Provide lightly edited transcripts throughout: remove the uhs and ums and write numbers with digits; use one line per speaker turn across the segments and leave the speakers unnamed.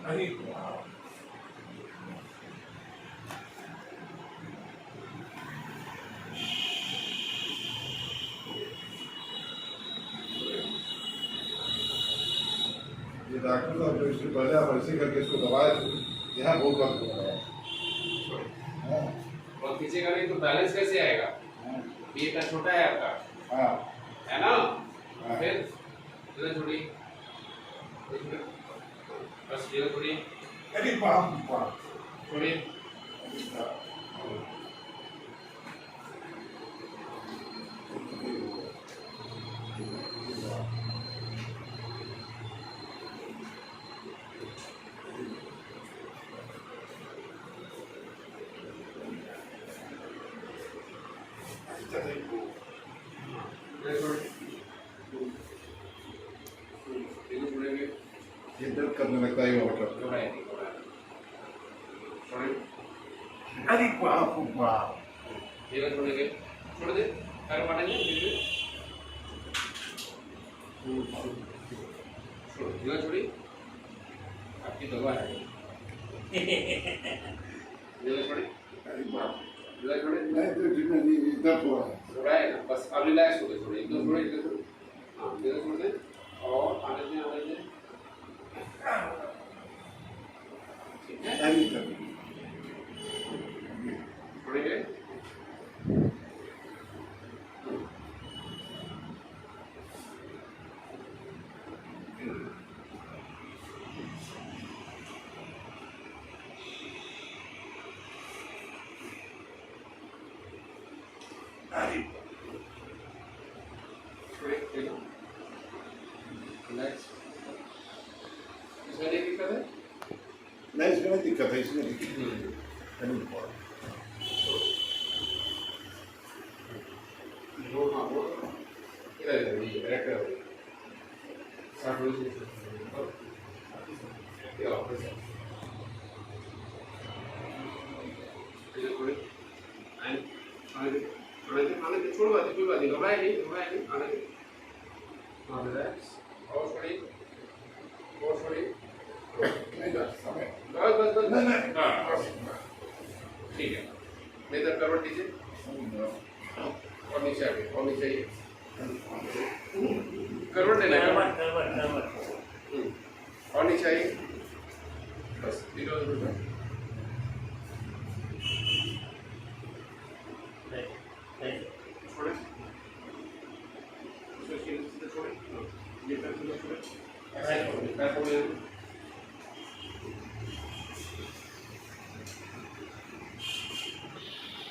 अरे वाह। ये डॉक्टर साहब जो इससे पहले आप ऐसे करके इसको दबाए थे, यहाँ बहुत बार दबाया।
और खींचेगा नहीं तो बैलेंस कैसे आएगा? ये इतना छोटा है आपका,
हाँ
है ना?
हाँ।
फिर इधर छोड़ी, बस इधर छोड़ी,
अरे बाप बाप।
छोड़ी।
ये दर्द करने लगता है वाटर। अरे बाप बाप।
छोड़ेंगे, छोड़ दे, पैर मारेंगे, छोड़, छोड़ी, आपकी दवा है। छोड़ी,
अरे बाप।
छोड़े,
नहीं तो जितना दर्द हो रहा है।
हो रहा है ना, बस अब रिलैक्स हो गए, थोड़े एकदम थोड़े इधर छोड़े, हाँ इधर छोड़ दे और आने दे, ठीक है? छोड़ेंगे, छोड़े, देखो, रिलैक्स। इसमें नहीं दिक्कत है?
नहीं इसमें नहीं दिक्कत है, इसमें दिक्कत है। अरे बाप।
ठीक है, नहीं तो करवट दीजिए और नीचे आगे और नीचे आइए, करवट लेना है, और नीचे आइए, बस छोड़े, छोड़े, ये छोड़े, ऐसे छोड़े,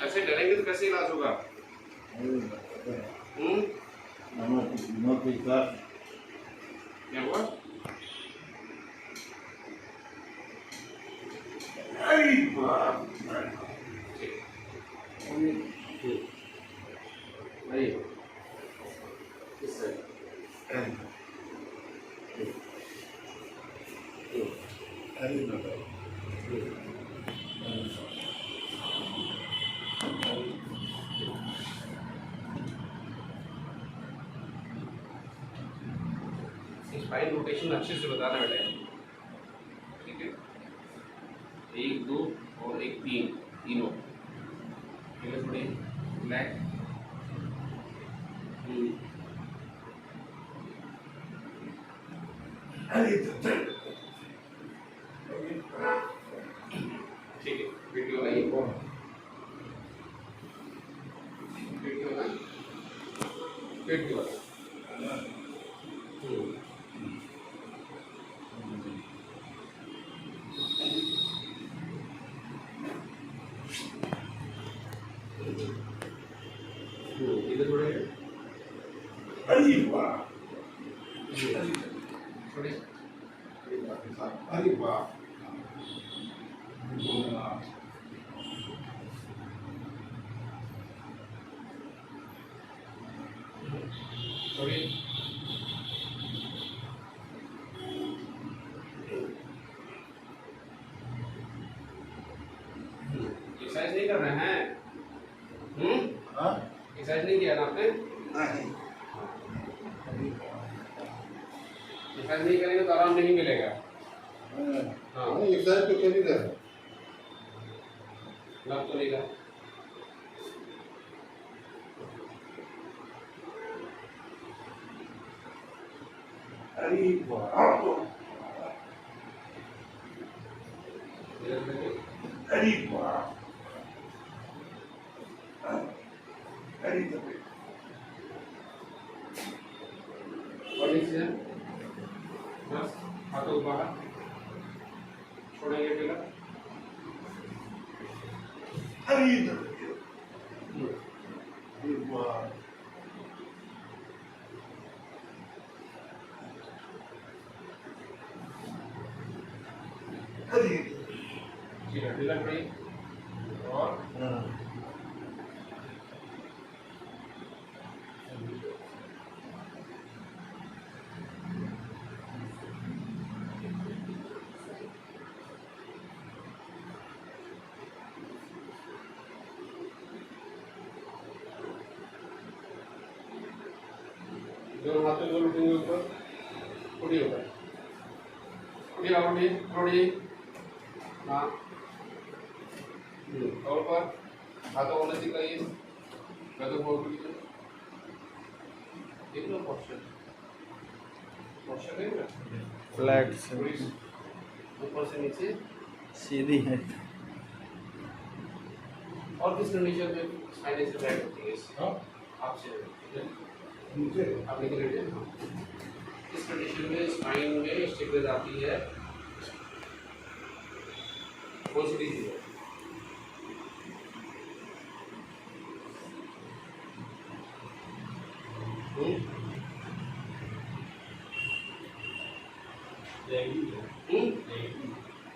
ऐसे डरेंगे तो कैसे इलाज होगा? क्या हुआ?
अरे बाप।
नहीं इस साइड
अरे बाप।
स्पाइन रोटेशन अच्छे से बताना बेटा, ठीक है? 1 2 और 1 3 तीनों, ठीक है? थोड़ी ब्लैक,
अरे
ठीक है, वीडियो आई, वीडियो आई, वीडियो आई, इधर थोड़े,
अरे बाप।
थोड़े,
अरे बाप।
थोड़ी, एक्सरसाइज नहीं कर रहे हैं? एक्सरसाइज नहीं किया ना आपने? एक्सरसाइज नहीं करेंगे तो आराम नहीं मिलेगा।
हाँ एक साइड तो चल ही रहा है।
लग तो नहीं रहा।
अरे वाह अरे वाह अरे
और नीचे बस हाथों बाहर छोड़ेंगे पहला।
अरे वाह अरे
जी ढीला पड़ी और दोनों हाथों को लुटेंगे ऊपर, उठिए ऊपर, उठिए और उठिए, हाँ, और ऊपर, हाथों को नज़दीक लाइए, कदम को उठिए, देख लो पोस्चर, पोस्चर है ना,
फ्लैट से
ऊपर से नीचे,
सीधी है।
और किस कंडीशन में स्पाइन ऐसे फ्लैट होती है?
हाँ
आपसे
नीचे
आप लेके लेटे हैं। इस कंडीशन में स्पाइन में स्टिफनेस आती है, कौन सी चीज़ है?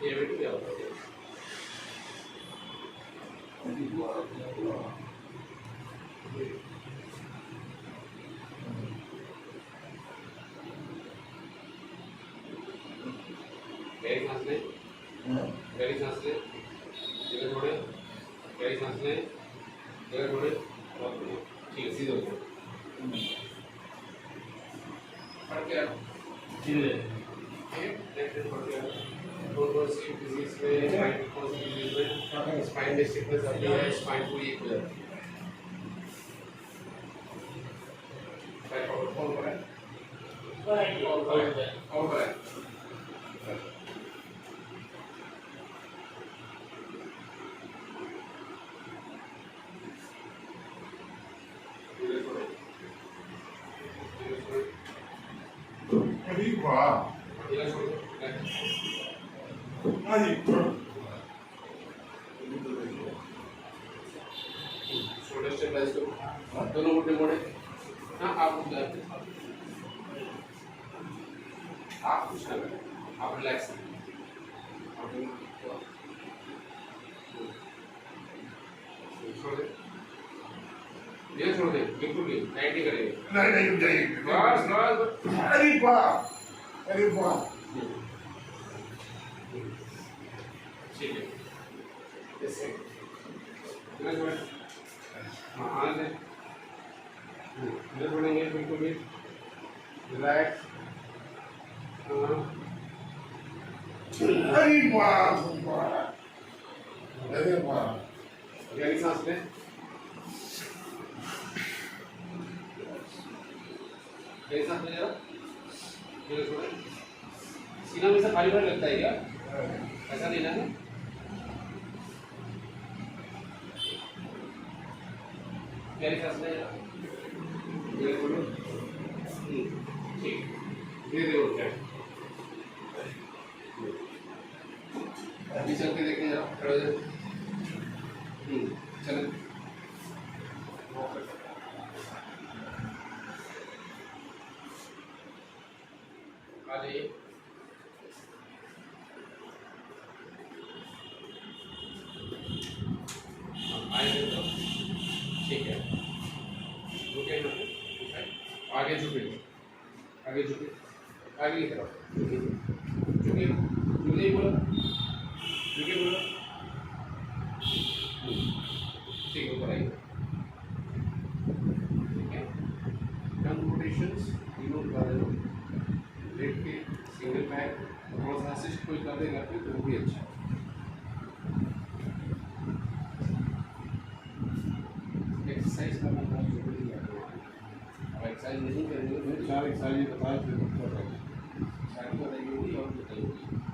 ये बेटी क्या होता है? गहरी सांस लें, गहरी सांस लें, जगह छोड़े, गहरी सांस लें, जगह छोड़े, और ठीक है सीधे हो जाओ। पढ़ के आओ, ठीक है, नेक्स्ट पढ़ के आओ। कौन सी डिजीज में, स्पाइन कौन सी डिजीज में स्पाइन में स्टिफनेस आती है, स्पाइन पूरी एक हो जाती है। बैक और करें, और करें।
अरे वाह
ये छोड़ दो,
अरे
शोल्डर स्टेबलाइज करो, दोनों घुटने मोड़े। हाँ आप कुछ ना करें, आप रिलैक्स हैं। छोड़ दे, ये छोड़ दे, बिल्कुल भी टाइट नहीं करेंगे।
नहीं जाइए
बस बस
अरे वाह अरे वाह
ठीक है, ऐसे इधर छोड़े, हाँ आने दे, इधर छोड़ेंगे बिल्कुल भी, रिलैक्स, हाँ
अरे वाह वाह अरे वाह
गहरी सांस लें, गहरी सांस लें जरा, इधर छोड़े, सीना में से खाली खाली लगता है क्या? ऐसा लेना है, गहरी सांस लें जरा, इधर छोड़ो, ठीक, धीरे धीरे उठ जाए, अभी चलते देखते जरा, खड़े हो जाए, चलें, आ जाइए, आए तो ठीक है, रुके ना, आगे झुके, आगे झुके, आगे की तरफ झुके, झुके बोलो, झुके बोलो, ठीक है, ऊपर आइए, ठीक है, डन रोटेशंस, तीनों बता देना, लेट के सिंगल बैक, थोड़ा सा असिस्ट कोई कर देगा फिर तो वो भी अच्छा है। एक्सरसाइज करना बहुत जरूरी है। अब एक्सरसाइज नहीं करेंगे तो
चार एक्सरसाइज बताए थे
सारी बताइए होगी और बताइए।